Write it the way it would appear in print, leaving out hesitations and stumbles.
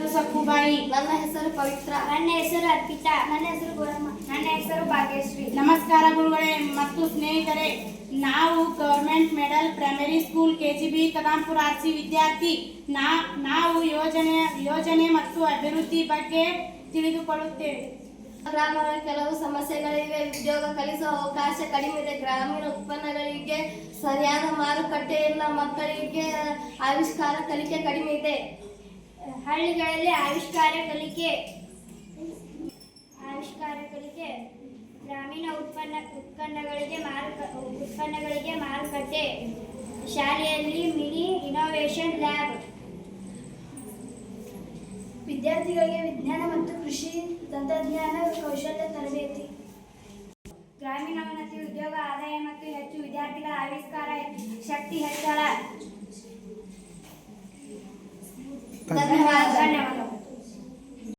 ಹೆಸರು ಸಕ್ಕುಬಾಯಿ. ನನ್ನ ಹೆಸರು ಪವಿತ್ರ. ನನ್ನ ಹೆಸರು ಅರ್ಪಿತಾ. ನನ್ನ ಹೆಸರು ಗೋರಮ್ಮ. ನನ್ನ ಹೆಸರು ಭಾಗ್ಯಶ್ರೀ. ನಮಸ್ಕಾರ ಗುರುಗಳೇ ಮತ್ತು ಸ್ನೇಹಿತರೆ, ನಾವು government middle primary school KGB ಕದಾಂಪುರ RC ವಿದ್ಯಾರ್ಥಿ. ನಾವು ಯೋಜನೆ ಮತ್ತು ಅಭಿವೃದ್ಧಿ ಬಗ್ಗೆ ತಿಳಿದುಕೊಳ್ಳುತ್ತೇವೆ. ಗ್ರಾಮಗಳ ಕೆಲವು ಸಮಸ್ಯೆಗಳಿವೆ. ಉದ್ಯೋಗ ಕಲಿಸುವ ಅವಕಾಶ ಕಡಿಮೆ ಇದೆ. ಗ್ರಾಮೀಣ ಉತ್ಪನ್ನಗಳಿಗೆ ಸರಿಯಾದ ಮಾರುಕಟ್ಟೆ ಇಲ್ಲ. ಮಕ್ಕಳಿಗೆ ಆವಿಷ್ಕಾರ ಕಲಿಕೆ ಕಡಿಮೆ ಇದೆ. ಹಳ್ಳಿಗಳಲ್ಲಿ ಆವಿಷ್ಕಾರ ಕಲಿಕೆ ಗ್ರಾಮೀಣ ಉತ್ಪನ್ನಗಳಿಗೆ ಮಾರುಕಟ್ಟೆ. ಶಾಲೆಯಲ್ಲಿ ಮಿನಿ ಇನೋವೇಷನ್ ಲ್ಯಾಬ್. ವಿದ್ಯಾರ್ಥಿಗಳಿಗೆ ವಿಜ್ಞಾನ ಮತ್ತು ಕೃಷಿ ತಂತ್ರಜ್ಞಾನ ಕೌಶಲ್ಯ ತರಬೇತಿ. ಗ್ರಾಮೀಣೋನ್ನತಿ, ಉದ್ಯೋಗ, ಆದಾಯ ಮತ್ತು ಹೆಚ್ಚು ವಿದ್ಯಾರ್ಥಿಗಳ ಆವಿಷ್ಕಾರ ಶಕ್ತಿ ಹೆಚ್ಚಳ. ಧನ್ಯವಾದ.